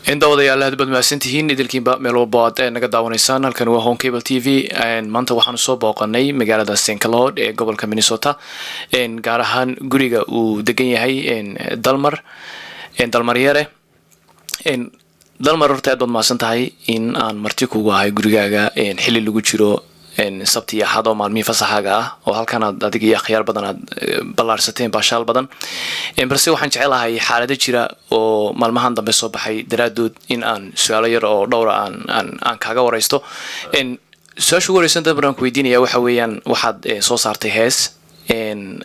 إن داود يا الله هذا بدل ما سنتهين إذا بقى ملو بعض نقد داونيسان هل كانوا هون كيبل تي في إن منطقة وحنا صوب وقناي مجال سين كلود قبل كمينيسوتا إن جارهان غريجا ودقية هاي إن دالمار ياره إن دالمار رتعد ما سنتهاي إن عن مرتكو وهاي غريجا إن حل اللي جرو إن سبتي حدا مالمي فصحاجة وهل كان دقيقة خيار بدن بلارستين باشال بدن إن برسي وحن جعلها هي حالة جرا ومالمهان دم بصباحي درادود إن عن سؤالير أو دورة عن كاجا ورئيسته إن سؤال شو ورئيسنا دبران كويديني يا وحويان واحد صوصارتي هاس إن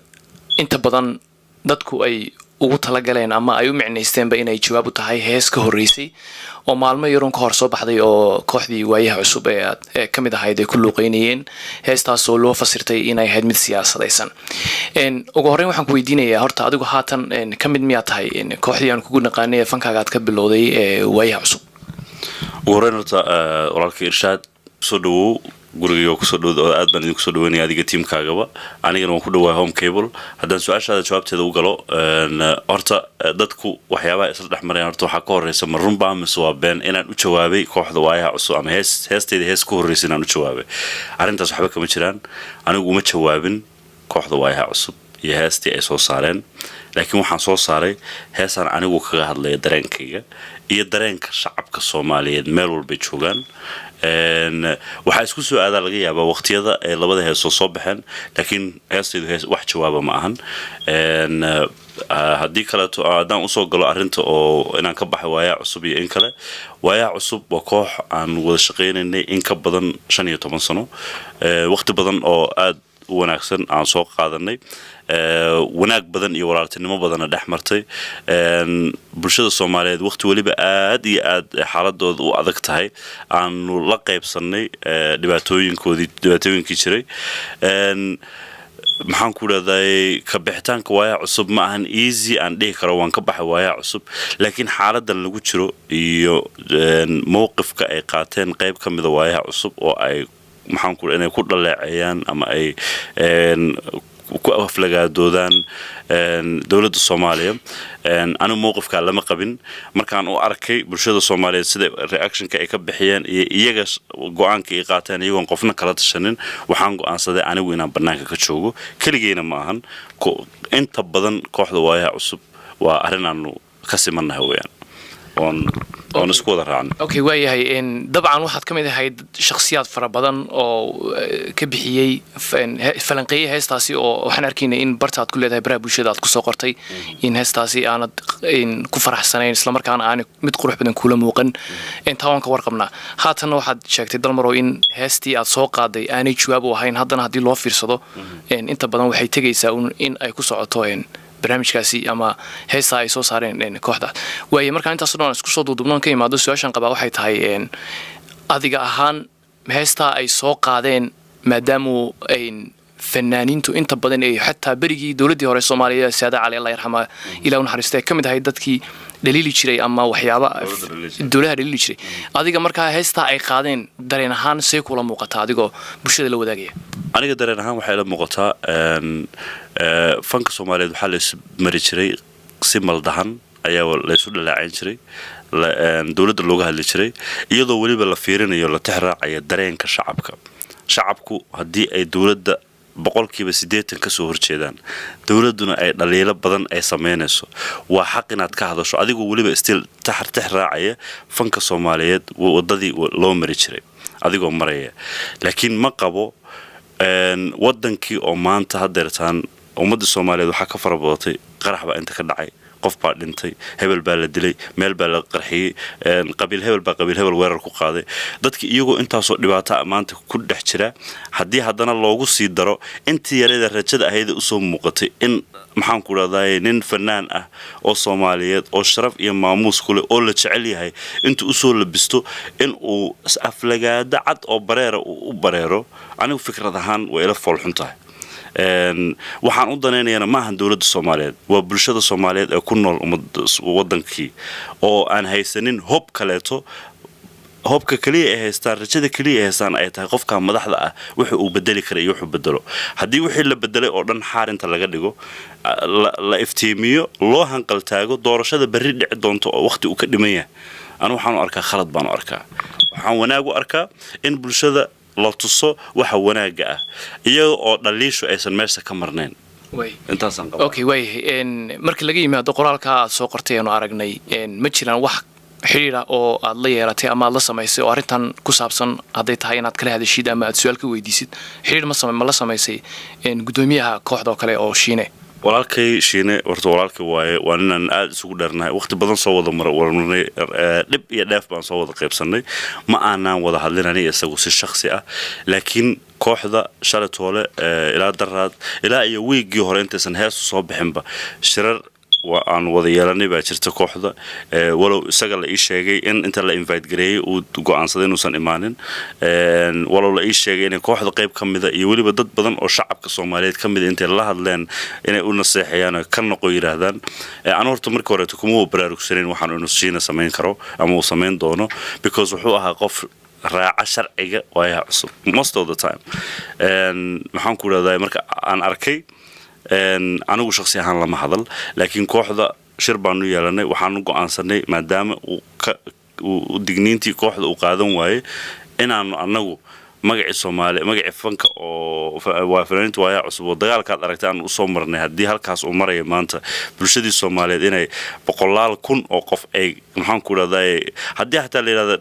أنت بدن دتكو أي ugu talagaleen ama ay u micnaysteen inay jawaab u tahay hees ka horeysay oo maalmo yaroon ka hor soo baxday oo kooxdii Wayaha Cusub ee kamid ahayd ay ku luuqeynayeen heestaas oo loo fasirtay inay ahayd mid siyaasadaysan ugu horreyn waxaan ku weydiinayaa horta adigu haatan kamid miyaa tahay kooxdii aan kugu naqaanay fankaaga aad ka bilowday Wayaha Cusub wareenta walaalkii Irshaad soo dhawow guriga ku soo dhaw aad baan idinku soo dhaweynay adiga teamkaagaba anigana waan ku dhawahay home cable haddaan su'aashaada jawaabteeda u galo horta dadku waxyaabaha isla dhaxmareen horta waxa ka horeysa marunba mise waa been inaan u jawaabay kooxda Wayaha Cusub ama heesteeda hees ku horeysa inaan u jawaabay arrintaas waxba kama jiraan anigu uma jawaabin kooxda Wayaha Cusub iyo heestii ay soo saareen laakiin waxaan soo saaray heesaan anigu kaga hadlay dareenkayga iyo dareenka shacabka Soomaaliyeed meel walba joogaan waxa isku soo aada laga yaabaa waqtiyada ay labada heeso soo baxeen laakiin heesteedu hees wax jawaab ma ahan haddii kale aan u soo galo arrinta oo inaan ka baxay Wayaha Cusub iyo in kale Wayaha Cusub waa koox aan wada shaqeynay in ka badan 15 sano waqti badan oo aad wanaagsan aan soo qaadanay wanaag badan iyo walaaltinimo badan dhex martay bulshada Soomaaliyeed waqti waliba aad iyo aad xaaladooda u adag tahay aanu la qaybsanay dhibaatooyinkii jiray maxaan ku leedahay ka bixitaanka Wayaha Cusub ma ahan easy aan dhihi karo waan ka baxay Wayaha Cusub laakiin xaaladan lagu jiro iyo mowqifka ay qaateen qayb ka mid ah Wayaha Cusub oo ay maxaan ku inay ku dhaleecayaan ama ay ku aflagaadoodaan dawladda Soomaaliya anu mowqifka lama qabin markaan u arkay bulshada Soomaaliyeed sida reactionka ay ka bixiyeen iyo iyaga go'aanka ay qaateen iyagoon qofna kala tashanin waxaan go'aansaday anigu inaan banaanka ka joogo kaligeena ma ahan inta badan kooxda Wayaha Cusub waa arrin aanu ka simanahay weeyaan on isku wada raacnay okay waayahay dabcan waxaad kamid ahayd shakhsiyaad fara badan oo ka bixiyay falanqeeyay heestaasi oo waxaan arkaynay in bartaad ku leedahay baraha bulshada aad ku soo qortay in heestaasi aanad ku faraxsanayn isla markaana aan mid qurux badan kula muuqan inta waan ka warqabnaa haatan waxaad sheegtay dalmaro in heestii aad soo qaaday aanay jawaab u ahayn haddana haddii loo fiirsado inta badan waxay tagaysaa in ay ku socoto barnaamijkaasi ama heesta ay soo saareen kooxda way marka intaas oo dhan isku soo duubnaan ka imaado su'aashan qaba waxay tahay adiga ahaan heesta ay soo qaadeen maadaama ay fanaaniintu inta badan ay xataa berigii dawladii hore Soomaaliya saada cali Allah yarxama ilaa uu naxariistay kamid ahayd dadkii daliili jiray ama waxyaabo dawladda daliili jiray adiga marka heesta ay qaadeen dareen ahaan say kula muuqata adigoo bulshada la wadaagaya aniga dareen ahaan waxay la muuqataa fanka Soomaaliyeed waxa la mari jiray si maldahan ayaa la isu dhalaacin jiray dawladda looga hadli jiray iyadoo waliba la fiirinayo la tixraacayo dareenka shacabku haddii ay dawladda boqolkiiba 80 ka soo horjeedaan dawladuna ay dhaliilo badan ay sameynayso waa xaq inaad ka hadasho adigoo waliba still tixraacaya fanka Soomaaliyeed wadadii loo mari jiray adigoo maraya laakiin ma qabo wadankii oo maanta hadeertaan ummadda Soomaaliyeed waxa ka farabadatay qarax baa inta ka dhacay qof baa dhintay hebel baa la dilay meel baa la qarxiyay qabiil hebel weerar ku qaaday dadkii iyagoo intaas oo dhibaato maanta ku dhex jira haddii haddana loogu sii daro intii yareeda rajada ahayd u soo muuqatay in maxaan ku raadayay nin fanaan ah oo Soomaaliyeed oo sharaf iyo maamuus ku leh oo la jecel yahay intuu u soo labisto in uu aflagaada cad oo bareero u bareero anigu fikrad ahaan way ila fool xuntahay waxaan u danaynayaa ma ahan dawladda Soomaaliyeed waa bulshada Soomaaliyeed ee ku nool wadankii oo aan haysanin hub kaleeto hobka kaliya ee haystaan rajada kaliya ee haystaan ay tahay qofka madaxda ah wuxuu uu bedeli karo iyo wuxuu bedelo haddii wixii la bedelay oo dhan xaarinta laga dhigo la iftiimiyo loo hanqal taago doorashada berri dhici doonto oo waqti uu ka dhiman yahay anu waxaan u arkaa khalad baan u arkaa waxaan wanaag u arkaa in bulshada la tuso waxa wanaaga ah iyadoo oo dhaliishu aysan meesha ka marnayn intaasaan qabaa okay way markii laga yimaado qoraalka aad soo qortay aanu aragnay ma jiraan wax xiriir ah oo aad la yeelatay ama aad la samaysay oo arrintan ku saabsan hadday tahay inaad kala hadashid ama aad su'aal ka weydiisid xiriir ma la samaysay gudoomiyaha kooxda oo kale oo Shiine walaalkay Shiine horta walaalkay waaye waa inaan aad isugu dheernahay waqti badan soo wada marnay dhib iyo dheef baan soo wada qaybsanay ma aanan wada hadlinay isagu si shakhsi ah laakiin kooxda shalatoole ilaa daraad ilaa iyo weegii hore intaysan heesu soo bixinba shirar waan wada yeelanay baa jirta kooxda walow isaga la ii sheegay in inta la invite gareeyay uu go'aansaday inuusan imaanin walow la ii sheegay in kooxda qayb ka mid ah iyo waliba dad badan oo shacabka Soomaaliyeed ka mid intay la hadleen inay u naseexayaan ka noqo yiraahdaan aan horta markii hore kuma baraarugsaneyn waxaan inuu Shiina sameyn karo ama uu sameyn doono because wuxuu ahaa qof raaca sharciga Wayaha Cusub most of the time maxaan ku raadayay marka aan arkay anigu shakhsi ahaan lama hadal laakiin kooxda shir baanu yeelanay waxaanu go'aansanay maadaama uu digniintii kooxda uu qaadan waayay inaanu anagu magaci Soomaali magaci fanka oo waa fanaaniinta Wayaha Cusub oo dagaalka aragtay aan u soo marnay hadii halkaas uu maray maanta bulshadii Soomaaliyeed inay boqolaal kun oo qof ay maxaan ku raadayay hadii hatta la yiraahdo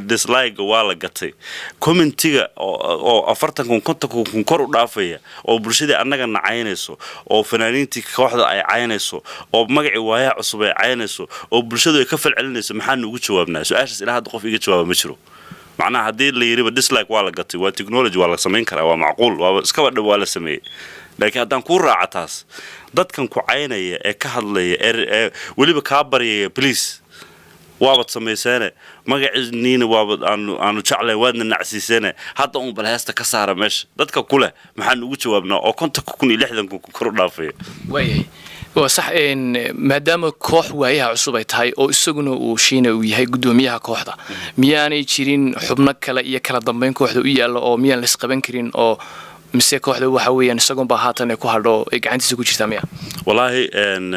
dislike waa la gatay commentiga oo 40 kun 50 kun kor u dhaafaya oo bulshadii annaga nacaynayso oo fanaaniintii kooxda ay caynayso oo magaci Wayaha Cusub ay caynayso oo bulshadu ay ka falcelinayso maxaan ugu jawaabnaa su'aashaas ilaa hadda qof iga jawaab ma jiro معناها هدي اللي يريد dislike ولا قطي والتكنولوجيا ولا سمين كره ومعقول واسكبد ولا سمي لكن هدان كون راعتاس dadkan ku caynaya ee ka hadlaya waliba ka bariyay police waabad sameysana magaciisniina waabad aanu jeclay waadna nacsiisana hadda uu balheesta ka saara meesha dadka kule maxaan ugu jawaabnaa oo 50,000 kun kor u dhaafay way وصح إن مادام كوح وياها عصوب يتهاي أو السجن وشينا وياها قدوميها كوحدة مياني تشيرين حبنا كلا يكلا ضمن كوحدة ويا أو ميان لسقبن كرين أو مسيا كوحدة وحويا السجن بهاتنا كوحدة إجعانتي سكوت جتامية والله إن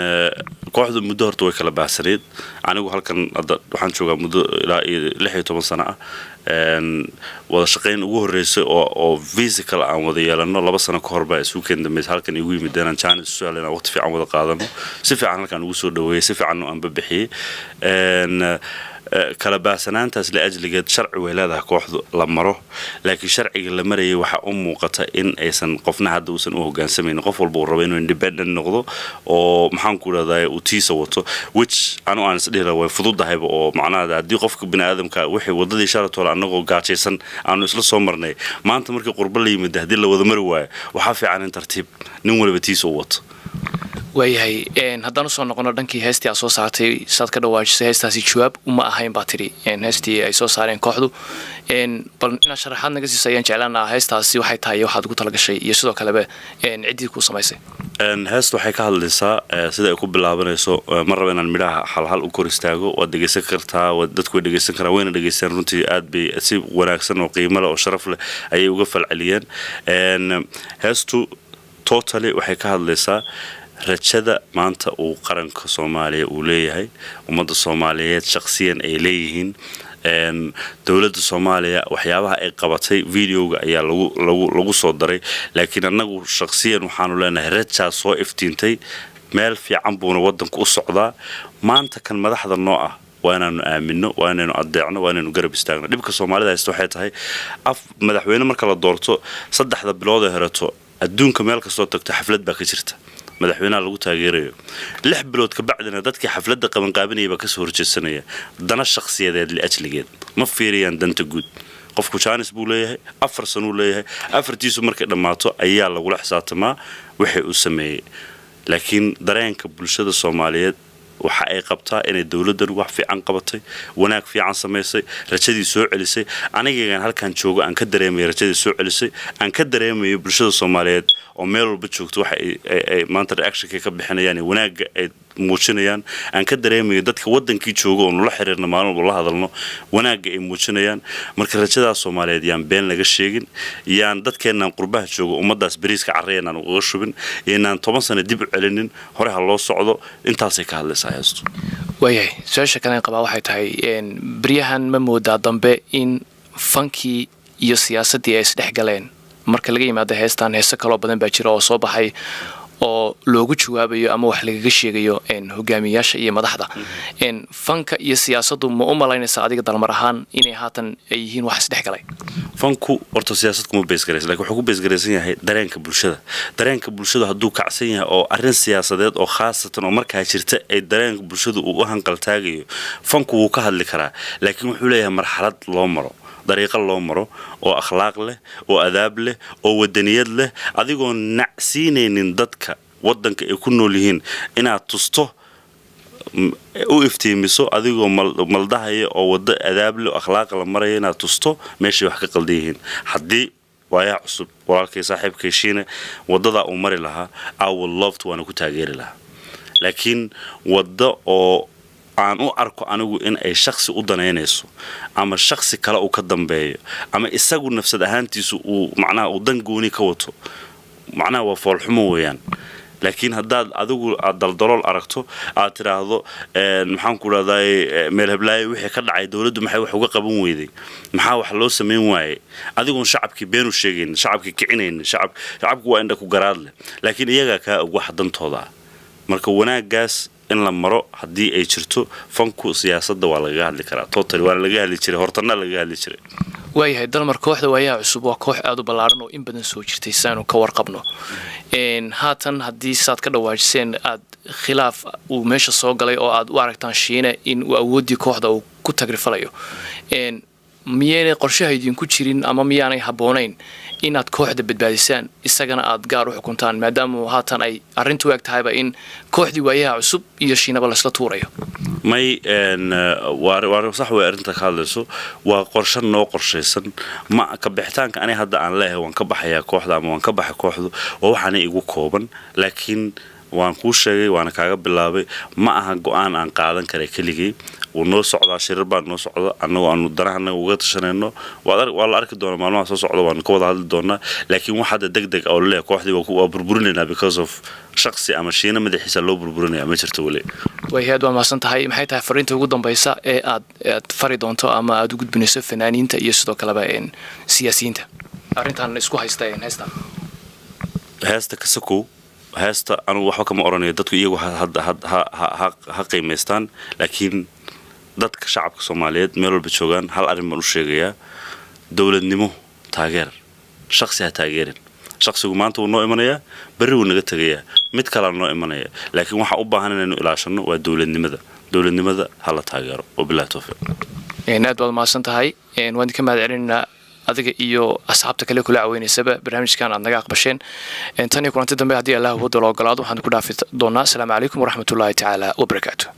كوحدة مدهر توي كلا بعسريد أنا أقول هالكن وحن شو مدة لا لحية 8 سنة إن وذا شقين وجوه الرئيس أو فيزيكال عن وذي لأنه لبس سنة كهرباء سوكين دميت هالكن يجوي مدينة كان السؤال أنا وقت في عن وذا قادمه سفي عنه كان وصول دوي سفي عنه أم ببحي إن kala baasanaantaas la ajligeed sharci weelada kooxdu la maro laakiin sharciga la marayay waxa u muuqata in aysan qofna hadda uusan u hoggaansameyn qof walba uu rabo inuu independent noqdo oo maxaan ku raadayay uu tiisa wato which aan isdhihi way fududahay oo macnaheedu hadii qofka bini'aadamka wixii wadadii sharatool anagoo gaajaysan aanu isla soo marnay maanta markii qurba la yimid hadii la wada mari waayo waxa fiican in tartiib nin walba tiisa wato وياهي إن هذا نص نقولنا دنكي هستي أساس عتي صاد كده واجد هستي شواب وما أهين باتري إن هستي أساس عارين كحدو إن بلنا شرحنا نجس سيان جعلنا هستي واحد تاي واحد قلت لك شيء يسوع كلامه إن عدي كوس ما يصير إن هستو حكى هاللسا سيدا يكون باللعبة يسوع مرة بين الملاها حل وكورستاجو ودقي سكرتها ودتكو دقي سكرة وين دقي سنرتي قاد بسيب وناكسن وقيمة له وشرف له أي وقفل عليا إن هستو totally waxay ka hadlaysaa rajada maanta uu qaranka Soomaaliya uu leeyahay ummadda Soomaaliyeed shakhsiyan ay leeyihiin dawladda Soomaaliya waxyaabaha ay qabatay videoga ayaa lagu soo daray laakiin anagu shakhsiyan waxaanu leenahay raja soo iftiintay meel fiican buuna wadanku u socdaa maanta kan madaxda noo ah waanaanu aamino waanaanu adeecno waanaanu garab istaagno dhibka Soomaalida haysto waxay tahay madaxweyne marka la doorto 3 bilood ee herato adduunka meel kastoo tagto xaflad baa ka jirta madaxweynaha lagu taageerayo 6 bilood ka bacdina dadkii xafladda qaban qaabinayba ka soo horjeesanaya dana shakhsiyadeed li ajligeed ma fiiriyaan danta guud qofku chance buu leeyahay 4 sano leeyahay afartiisu markay dhamaato ayaa lagu la xisaabtamaa wixii uu sameeyay laakiin dareenka bulshada Soomaaliyeed waxa ay qabtaa inay dawladdan wax fiican qabatay wanaag fiican sameysay rajadii soo celisay aniga halkan joogo aan ka dareemay rajadii soo celisay aan ka dareemay bulshada Soomaaliyeed oo meel walba joogto waxa ay maanta reaction ka bixinayaan wanaaga ay muujinayaan aan ka dareemayo dadka wadankii jooga oo nula xiriirna maalin walba la hadalno wanaagga ay muujinayaan marka rajada Soomaaliyeed yaan been laga sheegin yaan dadkeenan qurbaha jooga ummadaas bariiska carreeyaan uga shubin inaan 10 sano dib u celinin hore ha loo socdo intaasay ka hadlaysaa haysto wayahay su'aasha kale qabaa waxay tahay bariyahan ma moodaa dambe in funky iyo siyaasadii ay isdhex galeen marka laga yimaado heestan heeso kale oo badan baa jira oo soo baxay oo loogu jawaabayo ama wax laga sheegayo hogaamiyaasha iyo madaxda fanka iyo siyaasaddu ma u malaynaysaa adiga dalmar ahaan inay haatan ay yihiin wax isdhex galay fanku horta siyaasad kuma base garaysan laakiin wuxuu ku base garaysan yahay dareenka bulshada hadduu kacsan yahay oo arrin siyaasadeed oo khaasatan oo markaa jirta ay dareenka bulshada u hanqal taagayo fanku wuu ka hadli karaa laakiin wuxuu leeyahay marxalad loo maro dariiqo loo maro oo akhlaaq leh oo adaab leh oo wadaniyad leh adigoo nacsiinaynin dadka wadanka ay ku nool yihiin inaad tusto u iftiimiso adigoo maldahaya oo wada adaab leh oo akhlaaq la maraya inaad tusto meeshay wax ka qaldan yihiin haddii Wayaha Cusub walaalkay saaxiibkay shiine wadada uu mari lahaa I would love to waana ku taageeri lahaa laakiin wada oo aan u arko anigu in ay shakhsi u daneynayso ama shakhsi kale uu ka dambeeyo ama isagu nafsad ahaantiisu uu macnaha u dan gooni ka wato macnaha waa foolxumo weeyaan laakiin haddaad adigu aad daldalool aragto aad tiraahdo maxaan ku raadayay meel heblaay wixii ka dhacay dawladdu maxay wax uga qaban weyday maxaa wax loo sameyn waayay adigu shacabkii been u sheegeen shacabkii kicinayn shacabku waa indha ku garaad leh laakiin iyaga ka ugu xadantooda marka wanaagaas in la maro haddii ay jirto fanku siyaasadda waa laga hadli karaa totally waa laga hadli jiray hortana laga hadli jiray wayahay dalmar kooxda Wayaha Cusub waa koox aad u ballaaran oo in badan soo jirtay saanu ka warqabno haatan haddii saad ka dhawaajiseen aad khilaaf uu meesha soo galay oo aad u aragtaan shiine in uu awoodii kooxda uu ku tagrifalayo miyaanay qorshaha idinku jirin ama miyaanay habboonayn inaad kooxda badbaadisaan isagana aad gaar u xukuntaan maadaama haatan ay arrintu eg tahayba in kooxdii Wayaha Cusub iyo shiinaba la isla tuurayo may waa sax way arrinta ka hadlayso waa qorshe noo qorshaysan ma ka bixitaanka aniga hadda aan leeyahay waan ka baxayaa kooxda ama waan ka baxay kooxdu waa waxaan igu kooban laakiin waan ku sheegay waana kaaga bilaabay ma aha go'aan aan qaadan karay keligii ونو سعدا شربا نو سعدا أنو أنو درهنا وقت شنينو والله أركض دونا معلومة سعدا وانكود هذا دونا لكن واحد دق أو لا كواحد وبربرنينا because of شخصي أما شيء نمد حس اللو بربرني ما شرتولي وهي ما صنت هاي محيطها فرينت وجودهم بيسا فريد أنتو أما أدوجد بنسف فنانين تيسدو كلابين سياسيين أرنتان نسكو هايستين هايستا كسكو هايستا أنا وحكي كم أراني دتو يجوا ها قيمستان لكن dadka shacabka Soomaaliyeed meel walba joogan hal arin ma u sheegaya dawladnimo taageer shakhsi taageerin shakhsigu maanta uu noo imanaya bari uu naga tagaya mid kale noo imanaya laakiin waxa u baahan inaynu ilaashano waa dawladnimada hala taageero oo bilaa tawfiiq aad wad ma santahay waan ka mahadcelinaa adiga iyo asxaabta kale kula caawineysaba barnaamijkan aad naga aqbasheen tan iyo kulanti dambe hadii Allah uu dalo ogolaado waxaan ku dhaafi doonaa assalamu alaykum wa rahmatullahi ta'ala wa barakaatuh